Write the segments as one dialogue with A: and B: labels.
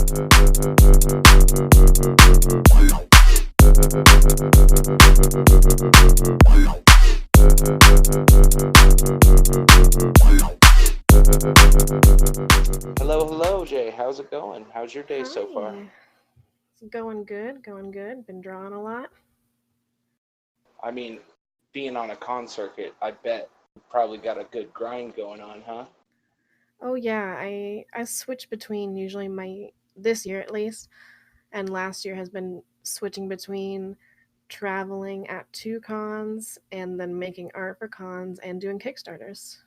A: Hello, hello, Jay. How's it going? How's your day so far?
B: Hi. It's going good, going good. Been drawing a lot.
A: I mean, being on a con circuit, I bet you probably got a good grind going on, huh?
B: Oh yeah, I switch between usually my this year at least, and last year has been switching between traveling at two cons and then making art for cons and doing Kickstarters.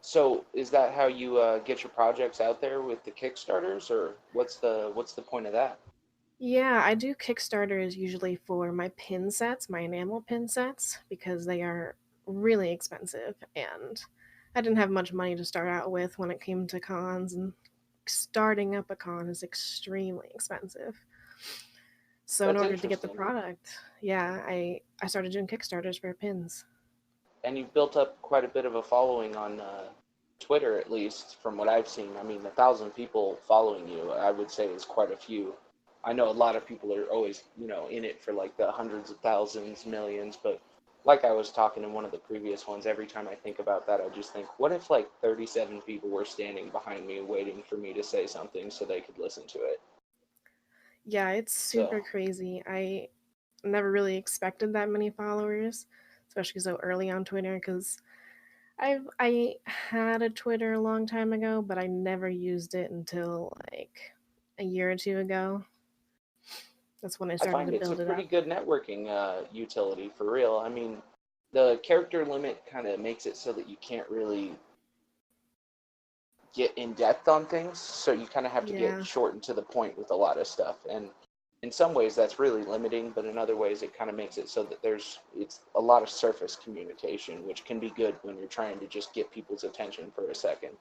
A: So, is that how you get your projects out there with the Kickstarters, or what's the point of that?
B: Yeah, I do Kickstarters usually for my pin sets, my enamel pin sets, because they are really expensive and I didn't have much money to start out with when it came to cons, and starting up a con is extremely expensive. So in
A: That's
B: order to get the
A: interesting.
B: product, yeah, I started doing Kickstarters for pins.
A: And you've built up quite a bit of a following on Twitter, at least from what I've seen. I mean, 1,000 people following you, I would say, is quite a few. I know a lot of people are always, in it for like the hundreds of thousands, millions, but like I was talking in one of the previous ones, every time I think about that, I just think, what if like 37 people were standing behind me waiting for me to say something so they could listen to it?
B: Yeah, it's
A: So
B: super crazy. I never really expected that many followers, especially so early on Twitter because I had a Twitter a long time ago, but I never used it until like a year or two ago. That's when I
A: I
B: started to
A: find it's a
B: build it
A: pretty
B: up.
A: good networking utility for real. I mean, the character limit kind of makes it so that you can't really get in depth on things, so you kind of have to get
B: Yeah.
A: short and to the point with a lot of stuff. And in some ways, that's really limiting, but in other ways, it kind of makes it so that it's a lot of surface communication, which can be good when you're trying to just get people's attention for a second.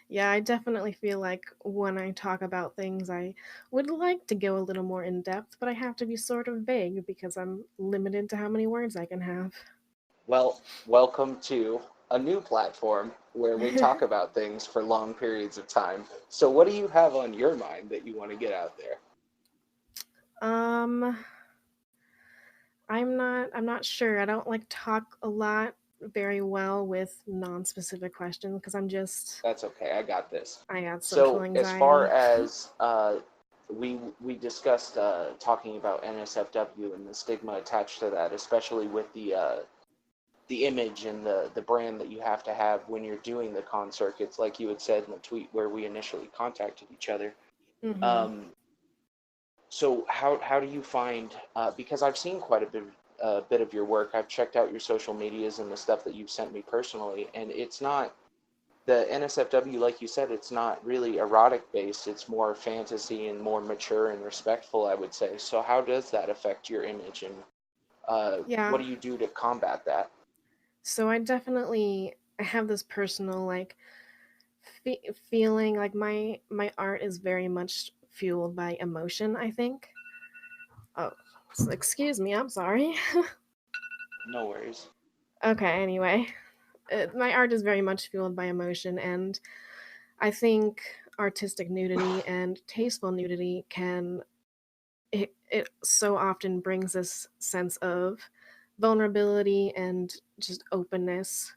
B: Yeah, I definitely feel like when I talk about things, I would like to go a little more in depth, but I have to be sort of vague because I'm limited to how many words I can have.
A: Well, welcome to a new platform where we talk about things for long periods of time. So, what do you have on your mind that you want to get out there?
B: um, I'm not sure. I don't like talk a lot very well with non-specific questions because
A: That's okay. I got this.
B: I got social
A: So, as far
B: anxiety.
A: as we discussed talking about NSFW and the stigma attached to that, especially with the image and the brand that you have to have when you're doing the con circuits, like you had said in the tweet where we initially contacted each other.
B: Mhm.
A: Um, so, how do you find? Because I've seen quite a bit of your work. I've checked out your social medias and the stuff that you've sent me personally, and it's not the NSFW, like you said, it's not really erotic based. It's more fantasy and more mature and respectful, I would say. So how does that affect your image, and what
B: Yeah.
A: do you do to combat that?
B: So I definitely have this personal like feeling like my art is very much fueled by emotion, I think. Oh, excuse me. I'm sorry.
A: No worries.
B: Okay, anyway, my art is very much fueled by emotion, and I think artistic nudity and tasteful nudity it so often brings this sense of vulnerability and just openness.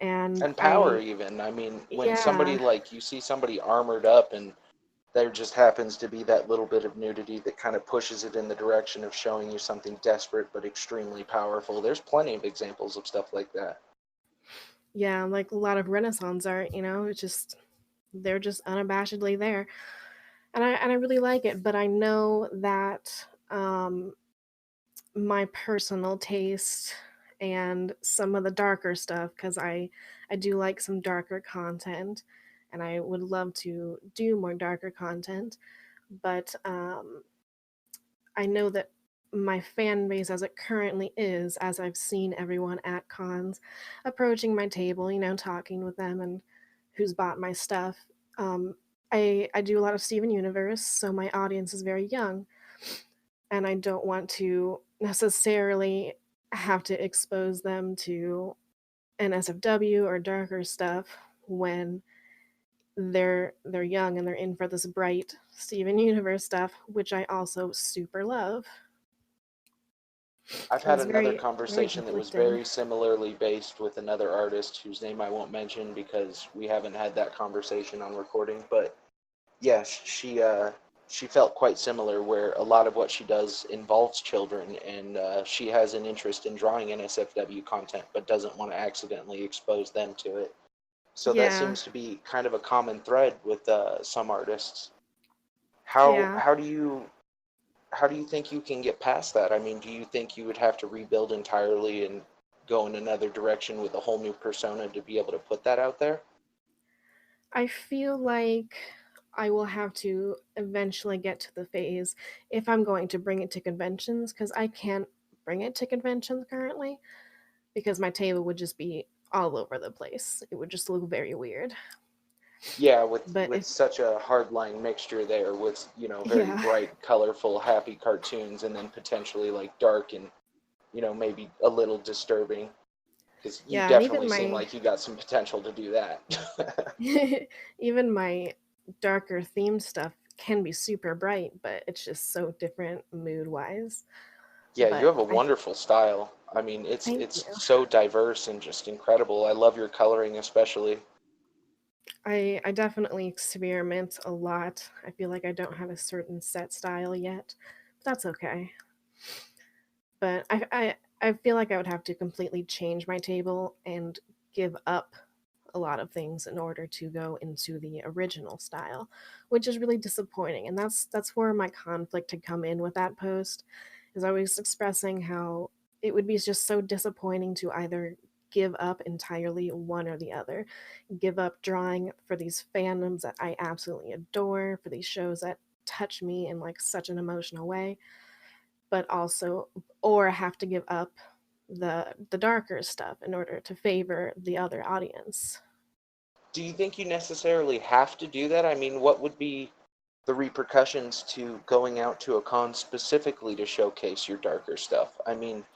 B: And
A: And power,
B: I,
A: even. I mean, when somebody
B: yeah,
A: like you see somebody armored up and there just happens to be that little bit of nudity that kind of pushes it in the direction of showing you something desperate but extremely powerful. There's plenty of examples of stuff like that.
B: yeah, like a lot of Renaissance art, it's just they're just unabashedly there, and I really like it. But I know that my personal taste and some of the darker stuff, because I do like some darker content, and I would love to do more darker content. But I know that my fan base as it currently is, as I've seen everyone at cons approaching my table, talking with them and who's bought my stuff. Um, I do a lot of Steven Universe, so my audience is very young, and I don't want to necessarily have to expose them to NSFW or darker stuff when they're young and they're in for this bright Steven Universe stuff, which I also super love.
A: I've
B: And
A: had
B: it's
A: another
B: very
A: conversation that was
B: conflicting.
A: very similarly based with another artist whose name I won't mention because we haven't had that conversation on recording. But yes, she felt quite similar, where a lot of what she does involves children, and she has an interest in drawing NSFW content, but doesn't want to accidentally expose them to it. So that
B: Yeah,
A: seems to be kind of a common thread with some artists.
B: yeah.
A: How do you think you can get past that? I mean, do you think you would have to rebuild entirely and go in another direction with a whole new persona to be able to put that out there?
B: I feel like I will have to eventually get to the phase if I'm going to bring it to conventions, because I can't bring it to conventions currently because my table would just be all over the place. It would just look very weird.
A: Yeah,
B: But
A: with
B: if,
A: such a hardline mixture there, with very
B: yeah,
A: bright, colorful, happy cartoons, and then potentially like dark and maybe a little disturbing, because you
B: yeah, and
A: definitely seem like you got some potential to do that.
B: even my darker themed stuff can be super bright, but it's just so different mood wise.
A: Yeah, you
B: But
A: have a
B: I
A: wonderful style. I mean,
B: thank
A: it's
B: you.
A: so diverse and just incredible. I love your coloring especially.
B: I definitely experiment a lot. I feel like I don't have a certain set style yet. But that's okay. But I feel like I would have to completely change my table and give up a lot of things in order to go into the original style, which is really disappointing. And that's where my conflict had come in with that post, is I was expressing how it would be just so disappointing to either give up entirely one or the other. Give up drawing for these fandoms that I absolutely adore, for these shows that touch me in like such an emotional way, but also or have to give up the darker stuff in order to favor the other audience.
A: Do you think you necessarily have to do that? I mean, what would be the repercussions to going out to a con specifically to showcase your darker stuff? I mean,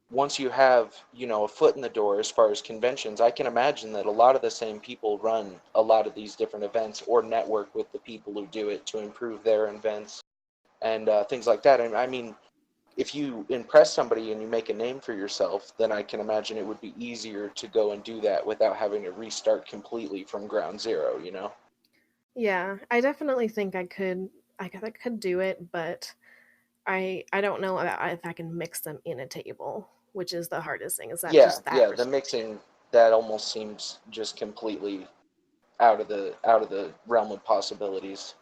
A: once you have, a foot in the door as far as conventions, I can imagine that a lot of the same people run a lot of these different events or network with the people who do it to improve their events and things like that. And I mean, if you impress somebody and you make a name for yourself, then I can imagine it would be easier to go and do that without having to restart completely from ground zero.
B: Yeah, I definitely think I could do it, but I don't know about if I can mix them in a table, which is the hardest thing. Is that
A: Yeah,
B: just that
A: yeah, the
B: restriction?
A: mixing that almost seems just completely out of the realm of possibilities.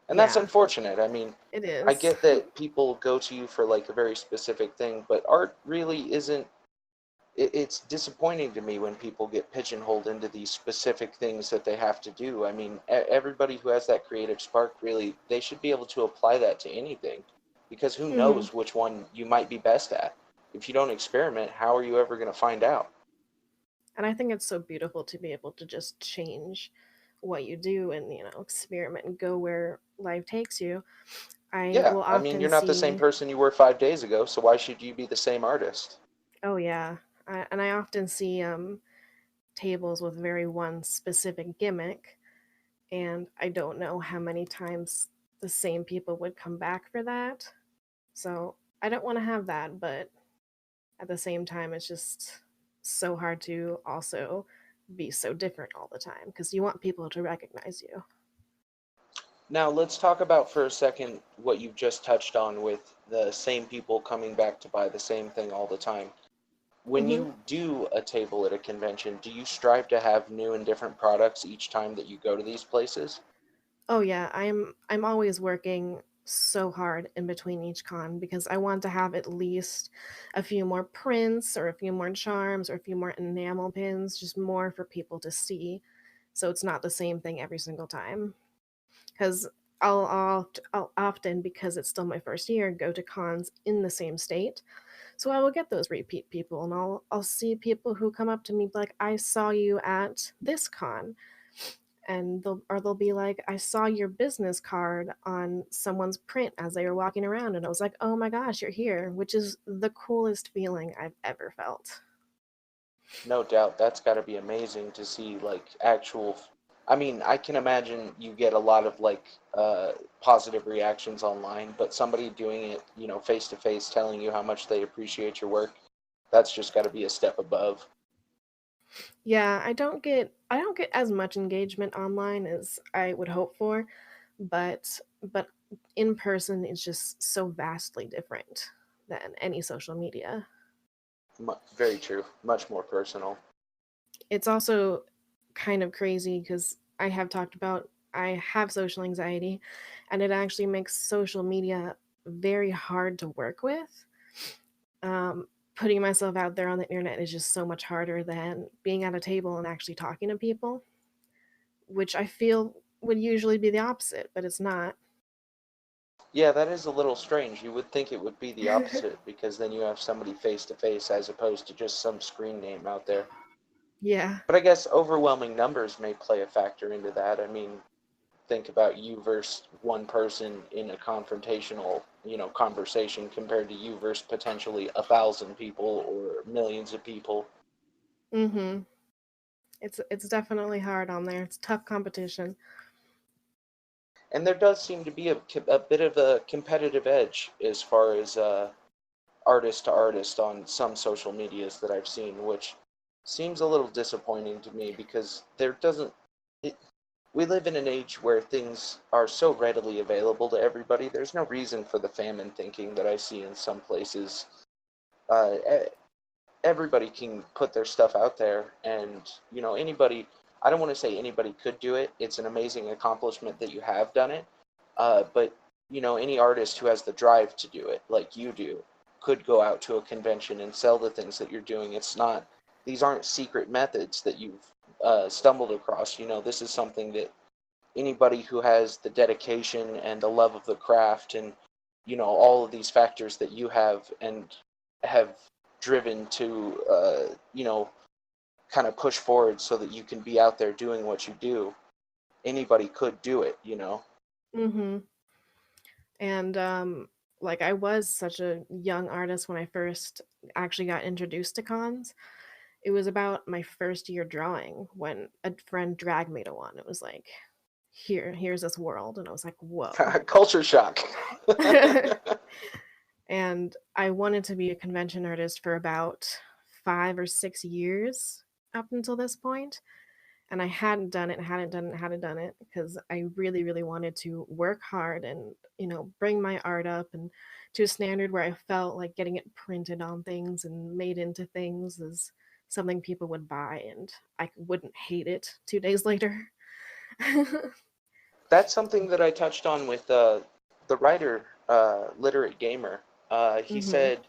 A: And that's
B: Yeah,
A: unfortunate. I mean,
B: it
A: I
B: is.
A: get that people go to you for like a very specific thing, but art really isn't. It's disappointing to me when people get pigeonholed into these specific things that they have to do. I mean, everybody who has that creative spark, really, they should be able to apply that to anything, because who
B: Hmm.
A: knows which one you might be best at. If you don't experiment, how are you ever going to find out?
B: And I think it's so beautiful to be able to just change what you do and experiment and go where life takes you. I
A: Yeah,
B: will
A: I mean,
B: often
A: you're not the same
B: see,
A: person you were 5 days ago, so why should you be the same artist?
B: oh yeah, and I often see tables with very one specific gimmick, and I don't know how many times the same people would come back for that. So I don't want to have that, but at the same time, it's just so hard to also be so different all the time because you want people to recognize you.
A: Now, let's talk about for a second what you've just touched on with the same people coming back to buy the same thing all the time. When
B: Hmm.
A: you do a table at a convention, do you strive to have new and different products each time that you go to these places?
B: Oh yeah, I'm always working so hard in between each con because I want to have at least a few more prints or a few more charms or a few more enamel pins, just more for people to see. So it's not the same thing every single time. Because I'll often, because it's still my first year, go to cons in the same state. So I will get those repeat people, and I'll see people who come up to me like, "I saw you at this con," and they'll be like, "I saw your business card on someone's print as they were walking around," and I was like, "Oh my gosh, you're here," which is the coolest feeling I've ever felt.
A: No doubt, that's got to be amazing to see like actual. I mean, I can imagine you get a lot of like positive reactions online, but somebody doing it, face to face, telling you how much they appreciate your work, that's just got to be a step above.
B: Yeah, I don't get as much engagement online as I would hope for, but in person is just so vastly different than any social media.
A: Very true. Much more personal.
B: It's also kind of crazy because I have talked about I have social anxiety, and it actually makes social media very hard to work with. Putting myself out there on the internet is just so much harder than being at a table and actually talking to people, which I feel would usually be the opposite, but it's not.
A: Yeah, that is a little strange. You would think it would be the opposite because then you have somebody face to face as opposed to just some screen name out there.
B: Yeah.
A: But I guess overwhelming numbers may play a factor into that. I mean, think about you versus one person in a confrontational, conversation compared to you versus potentially 1,000 people or millions of people.
B: Mhm. It's definitely hard on there. It's tough competition.
A: And there does seem to be a bit of a competitive edge as far as artist to artist on some social medias that I've seen, which seems a little disappointing to me because there doesn't. It, we live in an age where things are so readily available to everybody. There's no reason for the famine thinking that I see in some places. Uh, Everybody can put their stuff out there, and anybody. I don't want to say anybody could do it. It's an amazing accomplishment that you have done it. But any artist who has the drive to do it, like you do, could go out to a convention and sell the things that you're doing. It's not; these aren't secret methods that you've stumbled across. This is something that anybody who has the dedication and the love of the craft and all of these factors that you have and have driven to kind of push forward so that you can be out there doing what you do, anybody could do it.
B: Mhm. And like I was such a young artist when I first actually got introduced to cons. It was about my first year drawing when a friend dragged me to one. It was like, here's this world, and I was like, whoa.
A: Culture shock.
B: And I wanted to be a convention artist for about 5 or 6 years up until this point, and I hadn't done it because I really, really wanted to work hard and bring my art up and to a standard where I felt like getting it printed on things and made into things is something people would buy and I wouldn't hate it 2 days later.
A: That's something that I touched on with the writer, Literate Gamer. He
B: Hmm.
A: said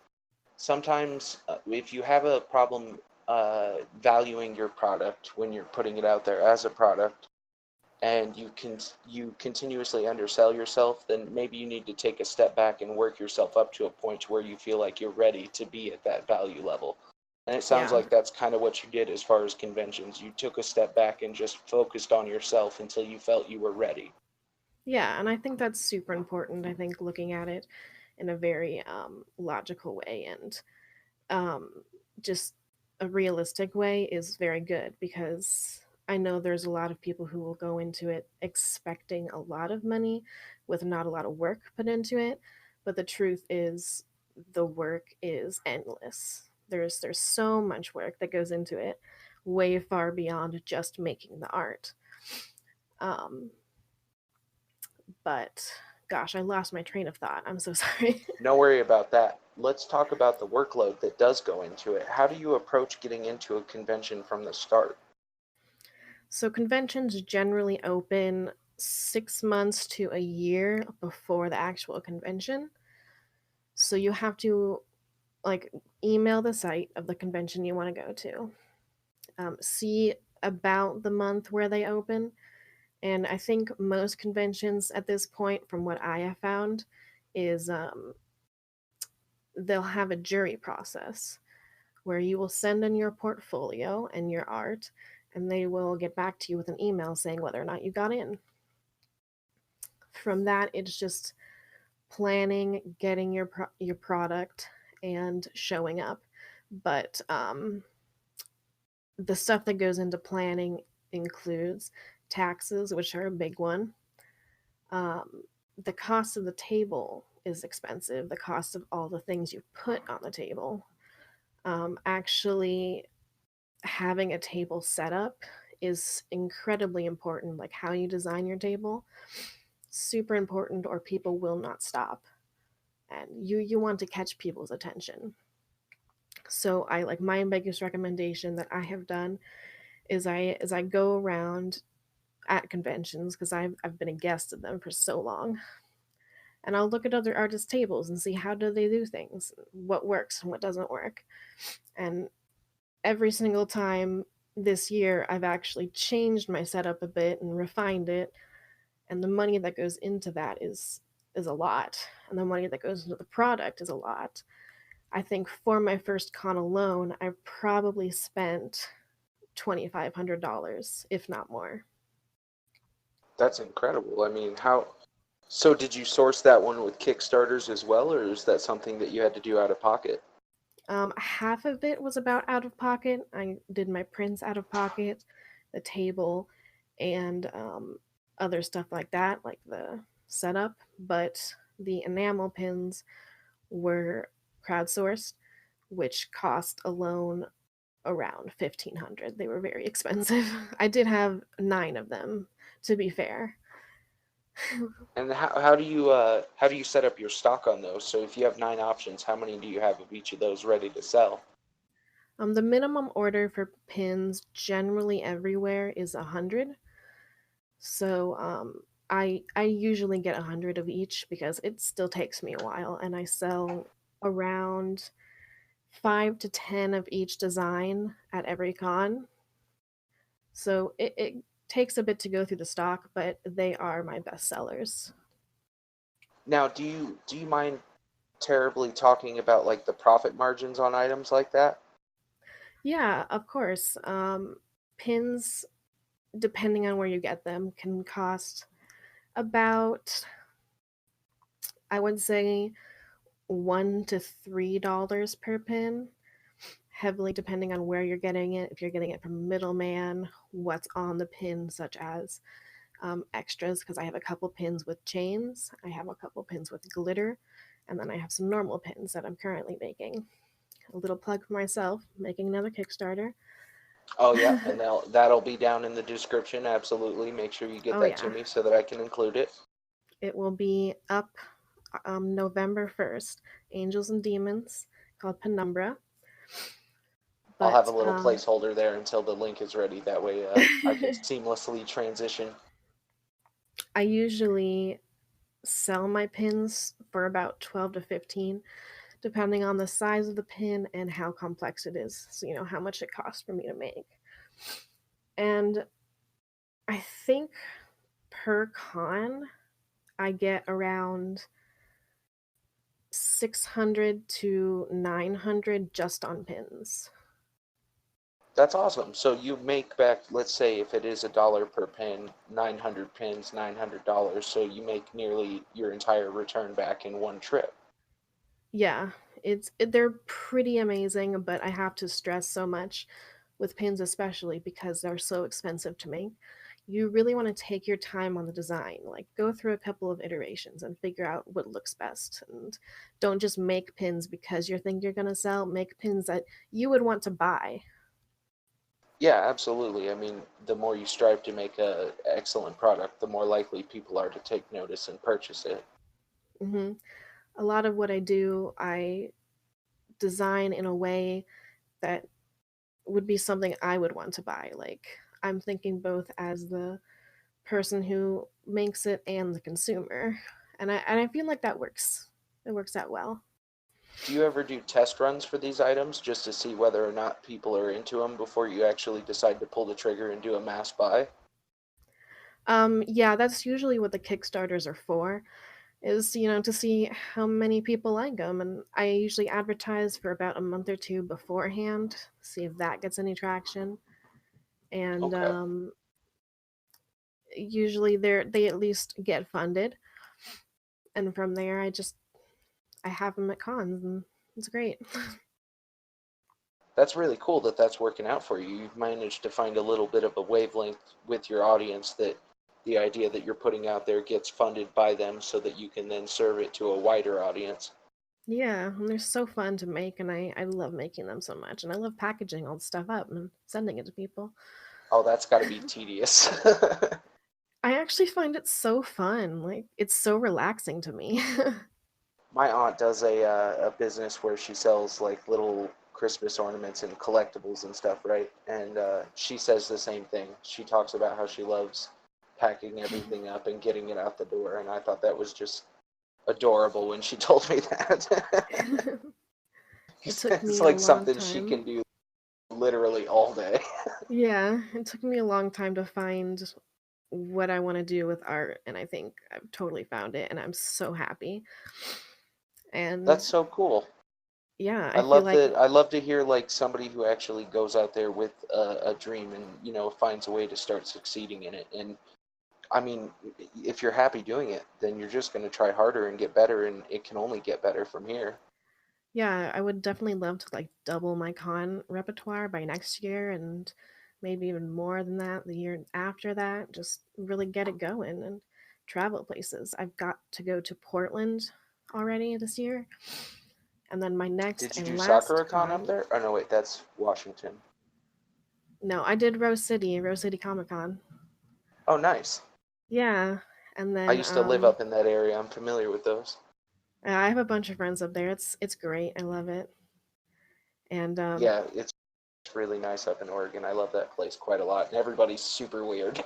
A: sometimes if you have a problem valuing your product when you're putting it out there as a product, and you continuously undersell yourself, then maybe you need to take a step back and work yourself up to a point where you feel like you're ready to be at that value level. And it sounds
B: Yeah.
A: like that's kind of what you did as far as conventions. You took a step back and just focused on yourself until you felt you were ready.
B: Yeah, and I think that's super important. I think looking at it in a very logical way and um, just a realistic way is very good because I know there's a lot of people who will go into it expecting a lot of money with not a lot of work put into it. But the truth is, the work is endless. There's so much work that goes into it, way far beyond just making the art. Um, but gosh, I lost my train of thought. I'm so sorry.
A: No worry about that. Let's talk about the workload that does go into it. How do you approach getting into a convention from the start?
B: So conventions generally open 6 months to a year before the actual convention. So you have to like email the site of the convention you want to go to, see about the month where they open. And I think most conventions at this point, from what I have found, is they'll have a jury process where you will send in your portfolio and your art, and they will get back to you with an email saying whether or not you got in. From that, it's just planning, getting your product, and showing up. But the stuff that goes into planning includes taxes, which are a big one. Um, the cost of the table is expensive. The cost of all the things you put on the table. Actually, having a table set up is incredibly important. Like how you design your table, super important, or people will not stop. And you want to catch people's attention. So I like my biggest recommendation that I have done is I go around at conventions because I've been a guest of them for so long, and I'll look at other artists' tables and see how do they do things, what works and what doesn't work. And every single time this year, I've actually changed my setup a bit and refined it, and the money that goes into that is a lot, and the money that goes into the product is a lot. I think for my first con alone, I probably spent $2,500, if not more.
A: That's incredible. I mean, how so did you source that one with Kickstarters as well, or is that something that you had to do out of pocket?
B: Half of it was about out of pocket. I did my prints out of pocket, the table, and other stuff like that, like the setup. But the enamel pins were crowdsourced, which cost alone around 1,500. They were very expensive. I did have 9 of them, to be fair.
A: And how do you set up your stock on those? So if you have 9 options, how many do you have of each of those ready to sell?
B: The minimum order for pins generally everywhere is 100. So I usually get 100 of each because it still takes me a while, and I sell around 5 to 10 of each design at every con. So it takes a bit to go through the stock, but they are my best sellers.
A: Now, do you mind terribly talking about like the profit margins on items like that?
B: Yeah, of course. Pins, depending on where you get them, can cost about, I would say, $1 to $3 per pin, heavily depending on where you're getting it. If you're getting it from a middleman, what's on the pin, such as extras, because I have a couple pins with chains, I have a couple pins with glitter, and then I have some normal pins that I'm currently making. A little plug for myself, making another Kickstarter.
A: Oh yeah, and that'll be down in the description. Absolutely. Make sure you get
B: Oh,
A: that to
B: yeah.
A: me so that I can include it.
B: It will be up November 1st. Angels and Demons, called Penumbra.
A: I'll have a
B: But
A: little placeholder there until the link is ready. That way I can seamlessly transition.
B: I usually sell my pins for about 12 to 15, depending on the size of the pin and how complex it is. So, how much it costs for me to make. And I think per con, I get around 600 to 900 just on pins.
A: That's awesome. So you make back, let's say if it is $1 per pin, 900 pins, $900. So you make nearly your entire return back in one trip.
B: Yeah, they're pretty amazing, but I have to stress so much with pins, especially because they're so expensive to make. You really want to take your time on the design, like go through a couple of iterations and figure out what looks best. And don't just make pins because you think you're going to sell. Make pins that you would want to buy.
A: Yeah, absolutely. I mean, the more you strive to make a excellent product, the more likely people are to take notice and purchase it.
B: Hmm. A lot of what I do, I design in a way that would be something I would want to buy. Like I'm thinking both as the person who makes it and the consumer. And I feel like that works. It works out well.
A: Do you ever do test runs for these items just to see whether or not people are into them before you actually decide to pull the trigger and do a mass buy?
B: Yeah, that's usually what the Kickstarters are for, is, to see how many people like them. And I usually advertise for about a month or two beforehand, see if that gets any traction. And
A: Okay.
B: usually they at least get funded. And from there, I have them at cons, and it's great.
A: That's really cool that that's working out for you. You've managed to find a little bit of a wavelength with your audience that the idea that you're putting out there gets funded by them so that you can then serve it to a wider audience.
B: Yeah, and they're so fun to make, and I love making them so much, and I love packaging all the stuff up and sending it to people.
A: Oh, that's got to be tedious.
B: I actually find it so fun. Like, it's so relaxing to me.
A: My aunt does a business where she sells like little Christmas ornaments and collectibles and stuff, right? And she says the same thing. She talks about how she loves packing everything up and getting it out the door, and I thought that was just adorable when she told me that.
B: It took
A: It's
B: me a
A: like
B: long
A: something she
B: time.
A: can do literally all day.
B: Yeah, it took me a long time to find what I want to do with art, and I think I've totally found it, and I'm so happy.
A: That's
B: And
A: so cool.
B: yeah,
A: I
B: I feel
A: love
B: like
A: that. I love to hear like somebody who actually goes out there with a dream and finds a way to start succeeding in it. And I mean, if you're happy doing it, then you're just going to try harder and get better, and it can only get better from here.
B: yeah, I would definitely love to like double my con repertoire by next year and maybe even more than that the year after that. Just really get it going and travel places. I've got to go to Portland already this year. And then my next
A: Did you
B: and
A: do
B: last
A: Sakura-con up
B: con.
A: there? Oh no, wait, that's Washington.
B: No, I did Rose City Comic Con.
A: Oh, nice.
B: Yeah. And
A: I
B: then
A: used to live up in that area. I'm familiar with those.
B: I have a bunch of friends up there. It's great. I love it. And
A: Yeah, it's really nice up in Oregon. I love that place quite a lot, and everybody's super weird.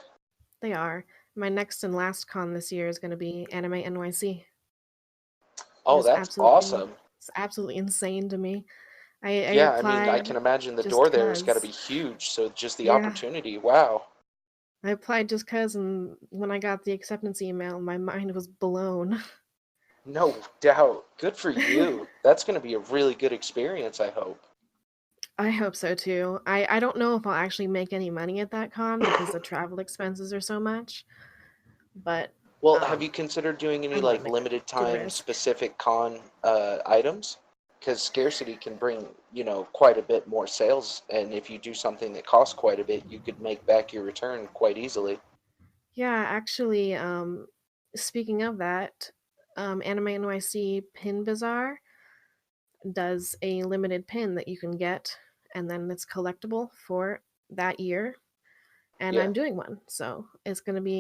B: they are. My next and last con this year is going to be Anime NYC. It
A: Oh,
B: is
A: that's
B: absolutely
A: awesome.
B: it's absolutely insane to me. I
A: Yeah, I mean, I
B: applied
A: can imagine the
B: just
A: door there has got to be
B: cuz.
A: huge. So just the
B: Yeah.
A: opportunity, wow.
B: I applied just cuz, and when I got the acceptance email, my mind was blown.
A: No doubt. Good for you. That's going to be a really good experience, I hope.
B: I hope so too. I don't know if I'll actually make any money at that con because the travel expenses are so much, but
A: Well, have
B: um
A: you considered doing
B: I
A: any
B: want to
A: like
B: make
A: limited
B: the
A: time
B: risk.
A: specific con items? Because scarcity can bring, quite a bit more sales. And if you do something that costs quite a bit, you could make back your return quite easily.
B: Yeah, actually, speaking of that, Anime NYC Pin Bazaar does a limited pin that you can get, and then it's collectible for that year. And
A: Yeah,
B: I'm doing one, so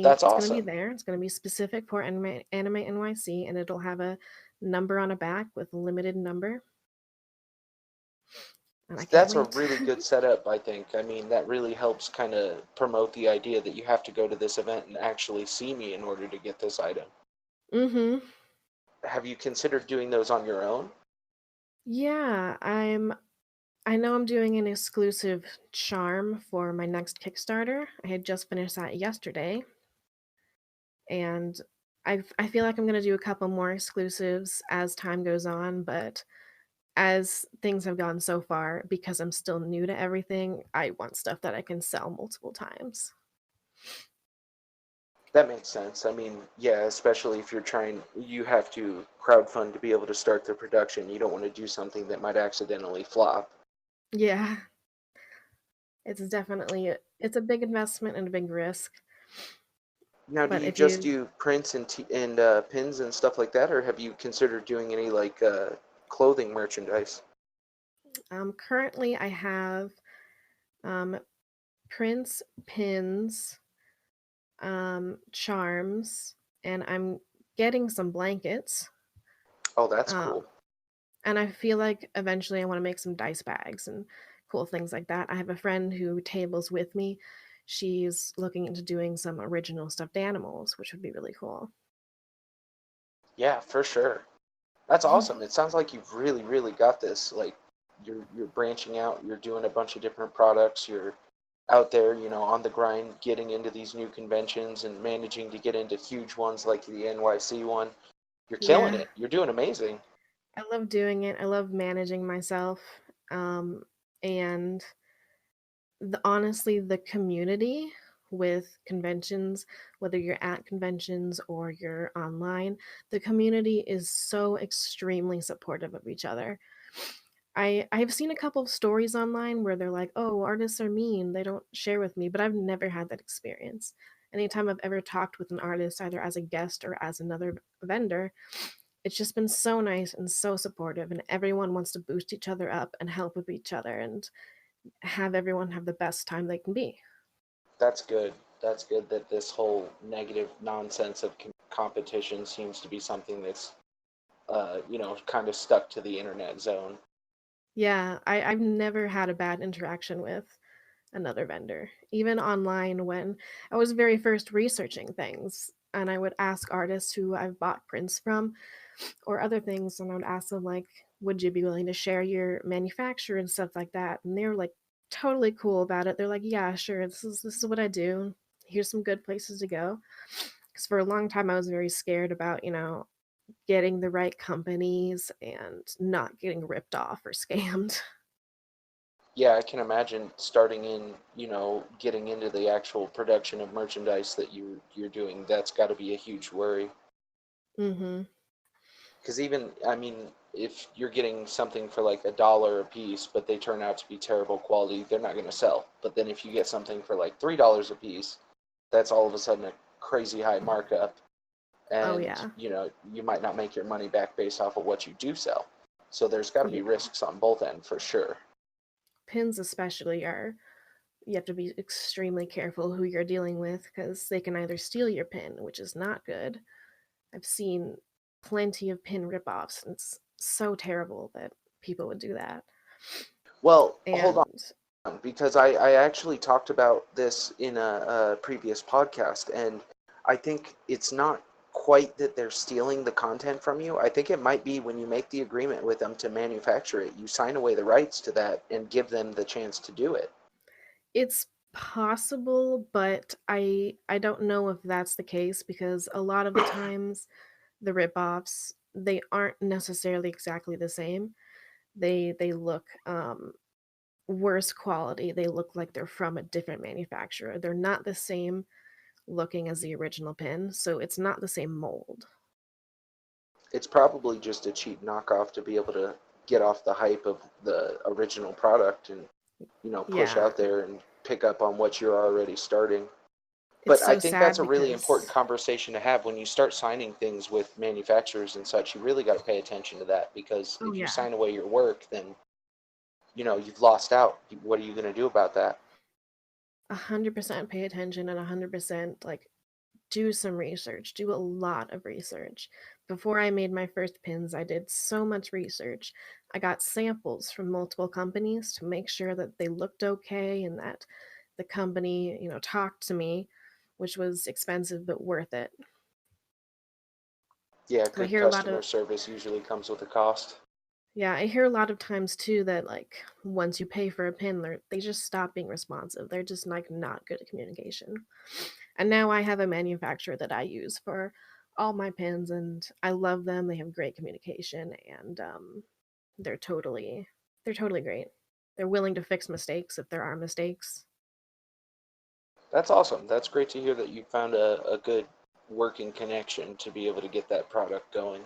A: that's
B: it's gonna be
A: awesome.
B: there. It's gonna be specific for Anime NYC, and it'll have a number on a back with a limited number, and I can't
A: That's a
B: wait.
A: really good setup, I think. I mean, that really helps kind of promote the idea that you have to go to this event and actually see me in order to get this item.
B: Mm-hmm.
A: Have you considered doing those on your own?
B: Yeah, I know I'm doing an exclusive charm for my next Kickstarter. I had just finished that yesterday, and I feel like I'm gonna do a couple more exclusives as time goes on, but as things have gone so far, because I'm still new to everything, I want stuff that I can sell multiple times.
A: That makes sense. I mean, yeah, especially if you have to crowdfund to be able to start the production. You don't want to do something that might accidentally flop.
B: Yeah, it's a big investment and a big risk,
A: Now, do
B: but
A: you
B: if
A: just
B: you
A: do prints and pins and stuff like that, or have you considered doing any like clothing merchandise?
B: currently I have um prints, pins, charms, and I'm getting some blankets.
A: Oh, that's
B: Um,
A: cool.
B: and I feel like eventually I want to make some dice bags and cool things like that. I have a friend who tables with me. She's looking into doing some original stuffed animals, which would be really cool.
A: Yeah, for sure. That's awesome. It sounds like you've really, really got this. Like you're branching out, you're doing a bunch of different products, you're out there, on the grind, getting into these new conventions and managing to get into huge ones like the NYC one. You're killing
B: Yeah,
A: it. You're doing amazing.
B: I love doing it. I love managing myself. Um, and honestly, the community with conventions, whether you're at conventions or you're online, the community is so extremely supportive of each other. I've seen a couple of stories online where they're like, "Oh, artists are mean. They don't share with me," but I've never had that experience. Anytime I've ever talked with an artist, either as a guest or as another vendor, it's just been so nice and so supportive, and everyone wants to boost each other up and help with each other and have everyone have the best time they can be.
A: That's good. That's good that this whole negative nonsense of competition seems to be something that's, kind of stuck to the internet zone.
B: Yeah, I've never had a bad interaction with another vendor. Even online when I was very first researching things and I would ask artists who I've bought prints from or other things, and I would ask them like, would you be willing to share your manufacturer and stuff like that? And they were like totally cool about it. They're like, yeah, sure, this is what I do. Here's some good places to go. Because for a long time I was very scared about, getting the right companies and not getting ripped off or scammed.
A: Yeah, I can imagine starting in, getting into the actual production of merchandise that you're doing. That's got to be a huge worry.
B: Mhm.
A: Because even, I mean, if you're getting something for like $1 a piece, but they turn out to be terrible quality, they're not going to sell. But then if you get something for like $3 a piece, that's all of a sudden a crazy high markup,
B: Oh
A: and
B: yeah.
A: you might not make your money back based off of what you do sell. So there's got to be
B: Yeah.
A: risks on both ends for sure.
B: Pins especially are you have to be extremely careful who you're dealing with because they can either steal your pin, which is not good. I've seen plenty of pin ripoffs, and it's so terrible that people would do that.
A: Well, hold
B: And
A: on, because I actually talked about this in a previous podcast, and I think it's not quite that they're stealing the content from you. I think it might be when you make the agreement with them to manufacture it, you sign away the rights to that and give them the chance to do it.
B: it's possible, but I don't know if that's the case because a lot of the times the ripoffs they aren't necessarily exactly the same. They look worse quality. They look like they're from a different manufacturer. They're not the same looking as the original pin, so it's not the same mold.
A: It's probably just a cheap knockoff to be able to get off the hype of the original product and, push
B: Yeah,
A: out there and pick up on what you're already starting.
B: it's
A: But I
B: so
A: think that's
B: sad
A: a really important
B: because
A: conversation to have when you start signing things with manufacturers and such. You really got to pay attention to that, because
B: oh
A: if you
B: yeah,
A: sign away your work, then you've lost out. What are you going to do about that?
B: 100% pay attention and 100% like do some research, do a lot of research. Before I made my first pins, I did so much research. I got samples from multiple companies to make sure that they looked okay and that the company, talked to me, which was expensive but worth it.
A: Yeah,
B: I
A: good
B: hear a lot
A: customer
B: of
A: service usually comes with a cost.
B: Yeah, I hear a lot of times too that like once you pay for a pin, they just stop being responsive. They're just like not good at communication. And now I have a manufacturer that I use for all my pins, and I love them. They have great communication, and they're totally they're totally great. They're willing to fix mistakes if there are mistakes.
A: That's awesome. That's great to hear that you found a good working connection to be able to get that product going.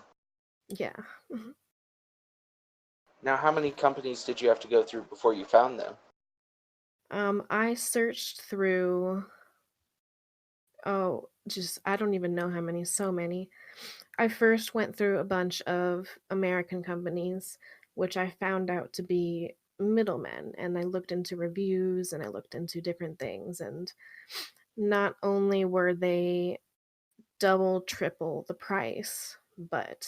B: Yeah. Mhm.
A: Now, how many companies did you have to go through before you found them?
B: I searched through just I don't even know how many, so many. I first went through a bunch of American companies, which I found out to be middlemen, and I looked into reviews and I looked into different things, and not only were they double, triple the price, but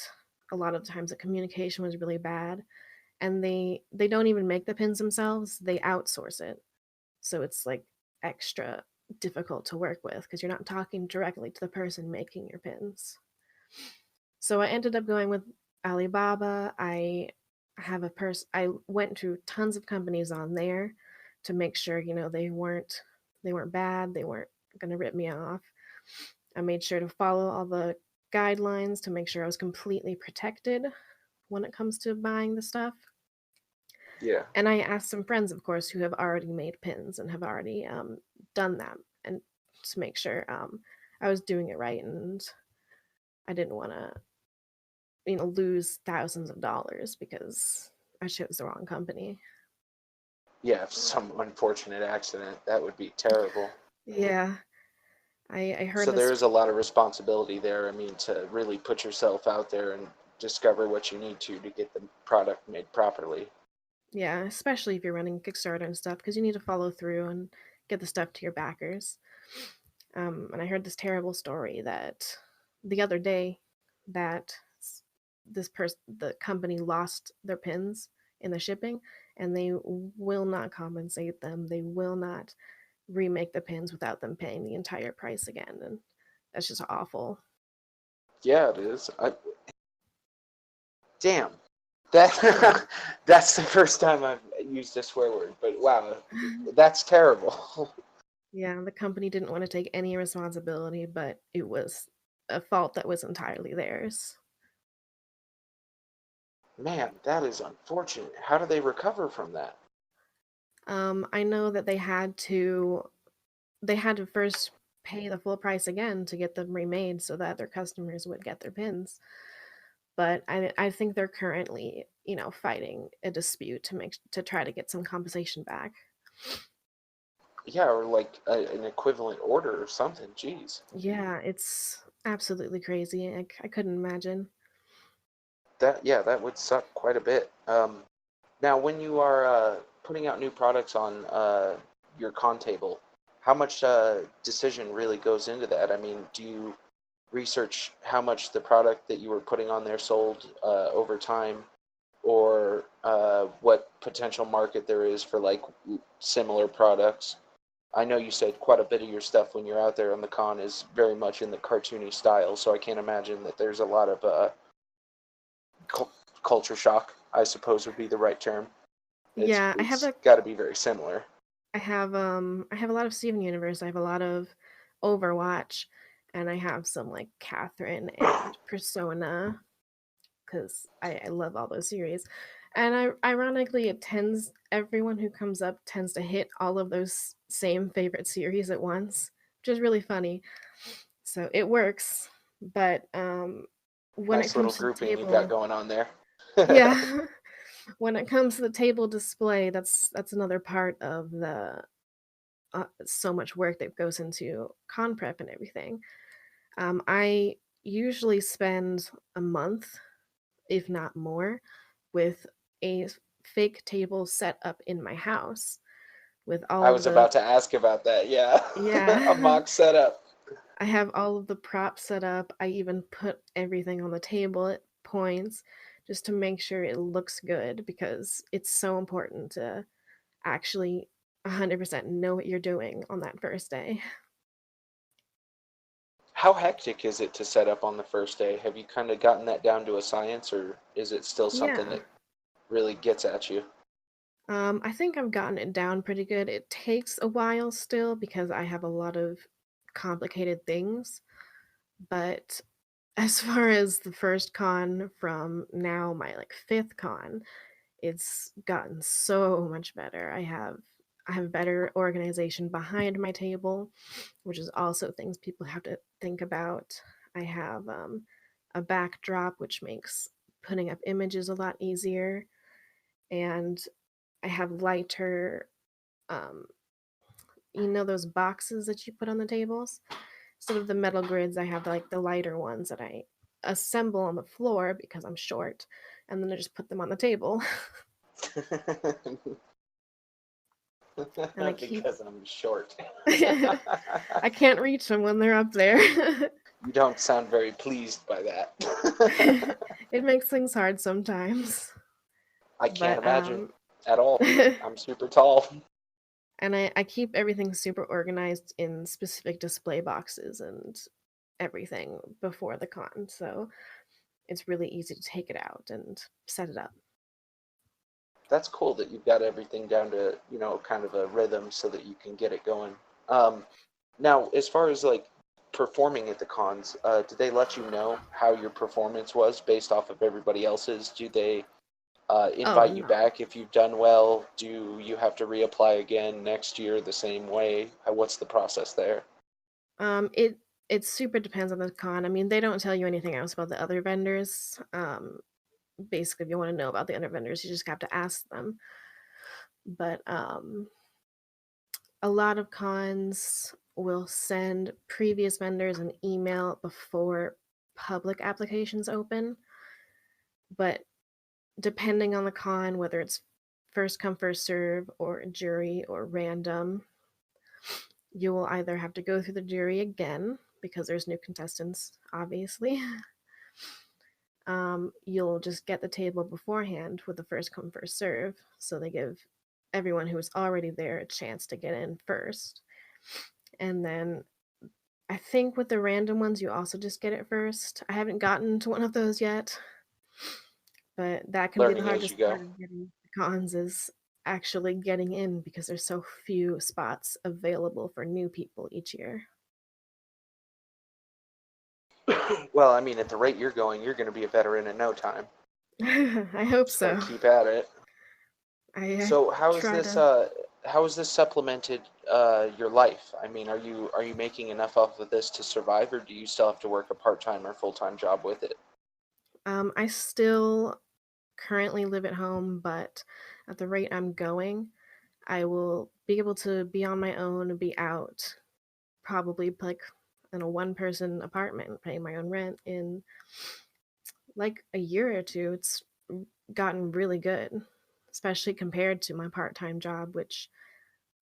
B: a lot of times the communication was really bad, and they don't even make the pins themselves, they outsource it. So it's like extra difficult to work with because you're not talking directly to the person making your pins. So I ended up going with Alibaba. I went through tons of companies on there to make sure, they weren't bad, they weren't going to rip me off. I made sure to follow all the guidelines to make sure I was completely protected when it comes to buying the stuff.
A: Yeah.
B: And I asked some friends, of course, who have already made pins and have already done that, and to make sure I was doing it right and I didn't want to lose thousands of dollars because I chose the wrong company.
A: Yeah, some unfortunate accident, that would be terrible.
B: Yeah, I heard
A: So there
B: this.
A: is a lot of responsibility there. I mean, to really put yourself out there and discover what you need to get the product made properly.
B: Yeah, especially if you're running Kickstarter and stuff, because you need to follow through and get the stuff to your backers. And I heard this terrible story that the other day that this person, the company lost their pins in the shipping, and they will not compensate them. They will not remake the pins without them paying the entire price again, and that's just awful.
A: Yeah, it is. Damn. That that's the first time I've used a swear word, but wow, that's terrible.
B: Yeah, the company didn't want to take any responsibility, but it was a fault that was entirely theirs.
A: Man, that is unfortunate. How do they recover from that?
B: I know that they had to first pay the full price again to get them remade so that their customers would get their pins. But I think they're currently, fighting a dispute to try to get some compensation back.
A: Yeah, or like an equivalent order or something. Jeez.
B: Yeah, it's absolutely crazy. I couldn't imagine.
A: That would suck quite a bit. Now, when you are putting out new products on your con table, how much decision really goes into that? I mean, do you research how much the product that you were putting on there sold over time, or what potential market there is for like similar products? I know you said quite a bit of your stuff when you're out there on the con is very much in the cartoony style, so I can't imagine that there's a lot of culture shock, I suppose would be the right term. It's
B: Yeah, I have
A: it's
B: a
A: got to be very similar.
B: I have a lot of Steven Universe. I have a lot of Overwatch, and I have some like Catherine and Persona because I love all those series. And ironically, it tends everyone who comes up tends to hit all of those same favorite series at once, which is really funny. So it works, but when it
A: Nice little
B: comes to the
A: grouping you got
B: table,
A: going on there.
B: yeah, when it comes to the table display, that's another part of the so much work that goes into con prep and everything. I usually spend a month, if not more, with a fake table set up in my house with all
A: I
B: of
A: was
B: the
A: about to ask about that. Yeah, a
B: yeah.
A: mock setup.
B: I have all of the props set up. I even put everything on the table at points just to make sure it looks good because it's so important to actually 100% know what you're doing on that first day.
A: How hectic is it to set up on the first day? Have you kind of gotten that down to a science, or is it still something
B: Yeah.
A: that really gets at you?
B: I think I've gotten it down pretty good. It takes a while still because I have a lot of complicated things, but as far as the first con from now my like fifth con, it's gotten so much better. I have better organization behind my table, which is also things people have to think about. I have a backdrop, which makes putting up images a lot easier, and I have lighter, um, those boxes that you put on the tables. Instead of the metal grids, I have like the lighter ones that I assemble on the floor because I'm short, and then I just put them on the table. And I keep
A: Because I'm short.
B: I can't reach them when they're up there.
A: You don't sound very pleased by that.
B: It makes things hard sometimes.
A: I can't
B: But
A: imagine at all. I'm super tall.
B: and I keep everything super organized in specific display boxes and everything before the con. So it's really easy to take it out and set it up.
A: That's cool that you've got everything down to, kind of a rhythm so that you can get it going. Um, Now, as far as like performing at the cons, did they let you know how your performance was based off of everybody else's? Do they
B: Oh
A: invite you
B: no.
A: back if you've done well? Do you have to reapply again next year the same way? What's the process there?
B: It super depends on the con. I mean, they don't tell you anything else about the other vendors. basically, if you want to know about the other vendors, you just have to ask them. But a lot of cons will send previous vendors an email before public applications open. But depending on the con, whether it's first come, first serve, or a jury, or random, you will either have to go through the jury again because there's new contestants, obviously. You'll just get the table beforehand with the first come, first serve. So they give everyone who is already there a chance to get in first. And then I think with the random ones, you also just get it first. I haven't gotten to one of those yet, but that can be the
A: Learning as you
B: hardest
A: go.
B: part of getting cons is actually getting in because there's so few spots available for new people each year.
A: Well, I mean, at the rate you're going, you're going to be a veteran in no time.
B: I hope
A: Just got to
B: so.
A: keep at it.
B: I
A: So how is
B: try
A: this
B: to.
A: how has this supplemented your life? I mean, are you making enough off of this to survive, or do you still have to work a part-time or full-time job with it?
B: I still currently live at home, but at the rate I'm going, I will be able to be on my own and be out probably like in a one person apartment paying my own rent in like a year or two. It's gotten really good, especially compared to my part-time job, which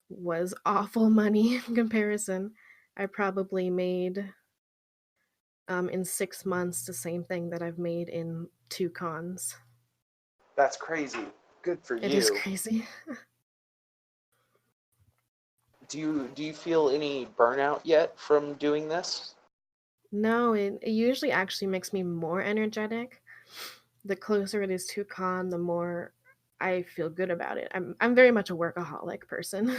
B: was awful money in comparison. I probably made in 6 months the same thing that I've made in two cons.
A: That's crazy. Good for
B: It is
A: you.
B: crazy.
A: Do you feel any burnout yet from doing this?
B: No, it usually actually makes me more energetic. The closer it is to con, the more I feel good about it. I'm very much a workaholic person.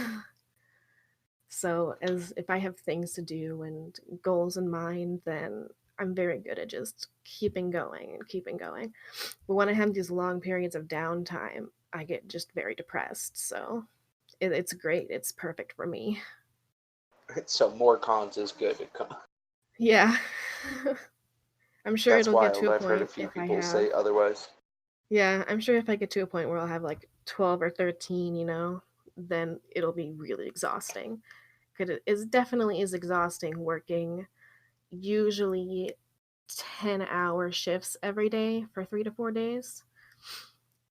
B: So as if I have things to do and goals in mind, then I'm very good at just keeping going and keeping going. But when I have these long periods of downtime, I get just very depressed. So it's great. It's perfect for me.
A: So more cons is good.
B: Yeah. I'm sure
A: That's
B: it'll get to
A: wild.
B: a
A: I've heard a
B: point
A: few
B: if I
A: people
B: have.
A: say otherwise.
B: Yeah, I'm sure if I get to a point where I'll have like 12 or 13, then it'll be really exhausting. Because it definitely is exhausting working usually 10-hour shifts every day for 3 to 4 days.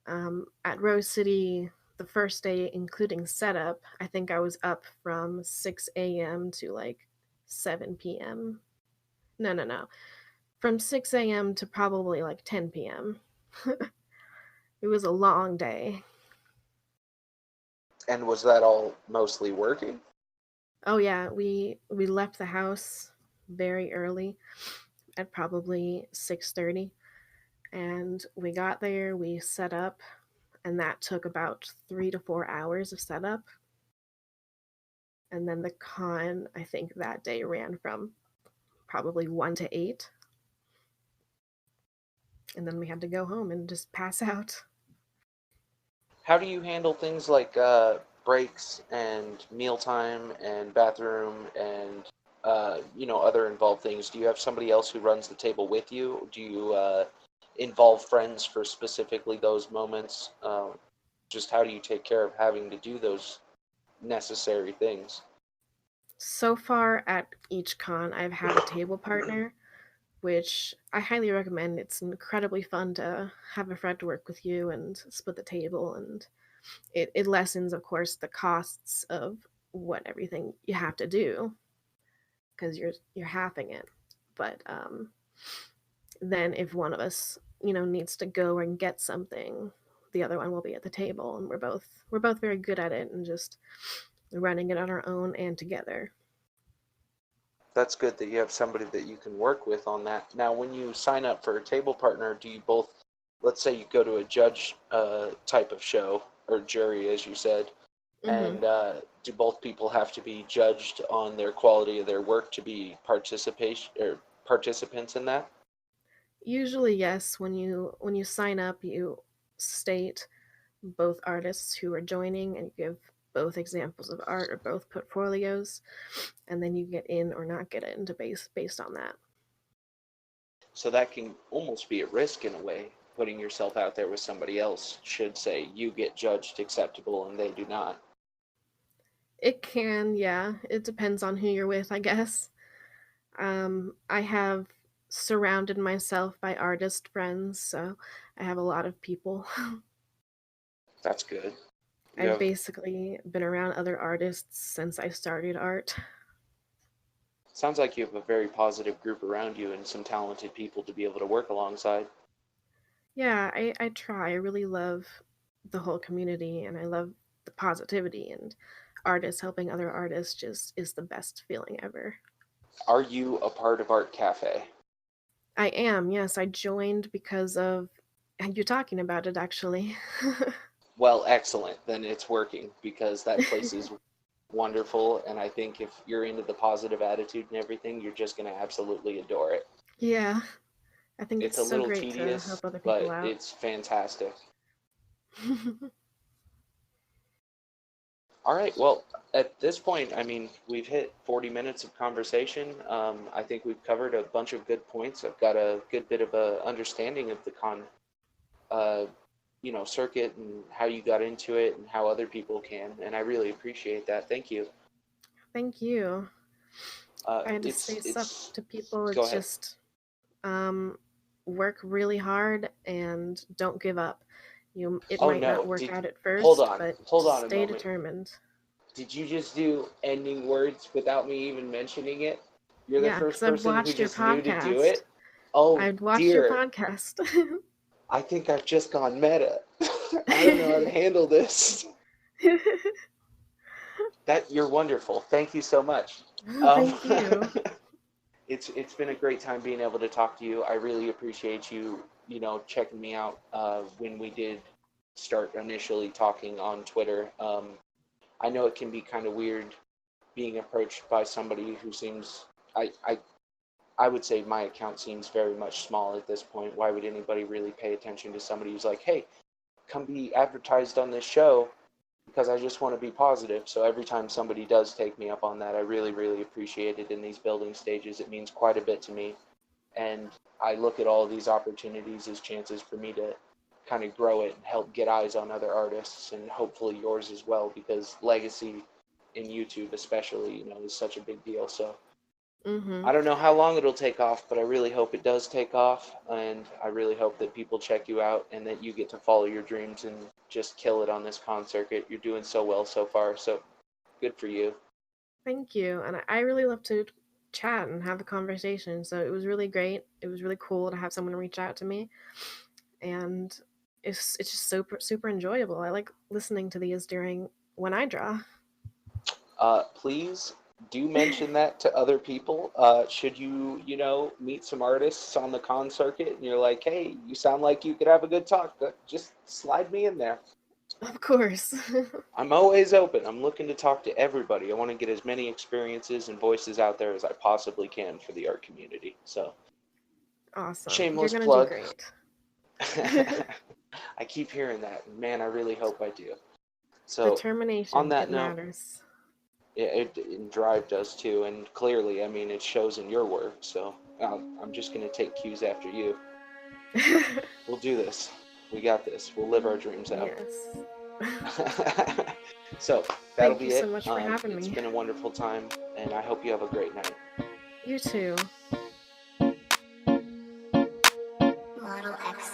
B: At Rose City, the first day, including setup, I think I was up from 6 a.m. to like 7 p.m. No, no, no. From 6 a.m. to probably like 10 p.m. It was a long day.
A: And was that all mostly working?
B: Oh yeah, we left the house very early at probably 6:30, and we got there, we set up, and that took about 3 to 4 hours of setup. And then the con, I think that day ran from probably 1 to 8, and then we had to go home and just pass out.
A: How do you handle things like breaks and mealtime and bathroom and other involved things? Do you have somebody else who runs the table with you? Do you involve friends for specifically those moments? Just how do you take care of having to do those necessary things?
B: So far at each con, I've had a table partner, which I highly recommend. It's incredibly fun to have a friend to work with you and split the table, and it lessens, of course, the costs of what everything you have to do because you're halving it. But then if one of us, needs to go and get something, the other one will be at the table, and we're both very good at it and just running it on our own and together.
A: That's good that you have somebody that you can work with on that. Now, when you sign up for a table partner, do you both, let's say you go to a judge type of show or jury, as you said,
B: Hmm.
A: and do both people have to be judged on their quality of their work to be participation or participants in that?
B: Usually, yes. When you sign up, you state both artists who are joining and give both examples of art or both portfolios, and then you get in or not get into based on that.
A: So that can almost be a risk in a way. putting yourself out there with somebody else should say you get judged acceptable and they do not.
B: It can, yeah. It depends on who you're with, I guess. I have surrounded myself by artist friends, so I have a lot of people.
A: That's good. You
B: I've
A: have
B: basically been around other artists since I started art.
A: sounds like you have a very positive group around you and some talented people to be able to work alongside.
B: Yeah, I try. I really love the whole community and I love the positivity, and artists helping other artists just is the best feeling ever.
A: Are you a part of Art Cafe?
B: I am, yes. I joined because of you talking about it actually.
A: Well, excellent. Then it's working because that place is wonderful. And I think if you're into the positive attitude and everything, you're just going to absolutely adore it.
B: Yeah, I think it's
A: It's a
B: so
A: little
B: great to
A: tedious,
B: help other people
A: but
B: out.
A: it's fantastic. All right. Well, at this point, I mean, we've hit 40 minutes of conversation. I think we've covered a bunch of good points. I've got a good bit of a understanding of the uh, circuit and how you got into it and how other people can. And I really appreciate that. Thank you.
B: Thank you. I had to say stuff
A: It's.
B: to people.
A: Go
B: It's
A: ahead.
B: just um, work really hard and don't give up. It
A: Oh
B: might not
A: no.
B: work
A: Did
B: out at
A: hold
B: first,
A: on.
B: but
A: Hold
B: just
A: on a
B: stay
A: moment.
B: determined.
A: Did you just do ending words without me even mentioning it? You're the
B: Yeah,
A: first
B: because I've
A: person who
B: watched your
A: just knew to do
B: podcast.
A: it. Oh
B: I've watched your
A: dear.
B: podcast.
A: I think I've just gone meta. I don't know how to handle this. That you're wonderful. Thank you so much. Um,
B: Thank you.
A: it's been a great time being able to talk to you. I really appreciate you, checking me out when we did start initially talking on Twitter. I know it can be kind of weird being approached by somebody who seems I would say my account seems very much small at this point. Why would anybody really pay attention to somebody who's like, hey, come be advertised on this show because I just want to be positive. So every time somebody does take me up on that, I really, really appreciate it in these building stages. It means quite a bit to me. And I look at all of these opportunities as chances for me to kind of grow it and help get eyes on other artists and hopefully yours as well because legacy in YouTube especially, is such a big deal. So
B: Hmm.
A: I don't know how long it'll take off, but I really hope it does take off. And I really hope that people check you out and that you get to follow your dreams and just kill it on this con circuit. You're doing so well so far. So good for you.
B: Thank you. And I really love to chat and have a conversation. So it was really great. It was really cool to have someone reach out to me. And it's just super enjoyable. I like listening to these during when I draw.
A: Please do mention that to other people. Should you, meet some artists on the con circuit and you're like, hey, you sound like you could have a good talk, just slide me in there.
B: Of course.
A: I'm always open. I'm looking to talk to everybody. I want to get as many experiences and voices out there as I possibly can for the art community. So,
B: Awesome. You're
A: shameless
B: going to do
A: plug.
B: great.
A: I keep hearing that. Man, I really hope I do. So, on
B: Determination,
A: that
B: it
A: note,
B: matters.
A: and Drive does too. And clearly, I mean, it shows in your work. So, I'm just going to take cues after you. We'll do this. We got this. We'll live our dreams out.
B: Yes.
A: So, that'll
B: Thank you
A: be
B: so
A: it.
B: much for having
A: It's
B: me.
A: been a wonderful time, and I hope you have a great night.
B: You too.
C: Model X.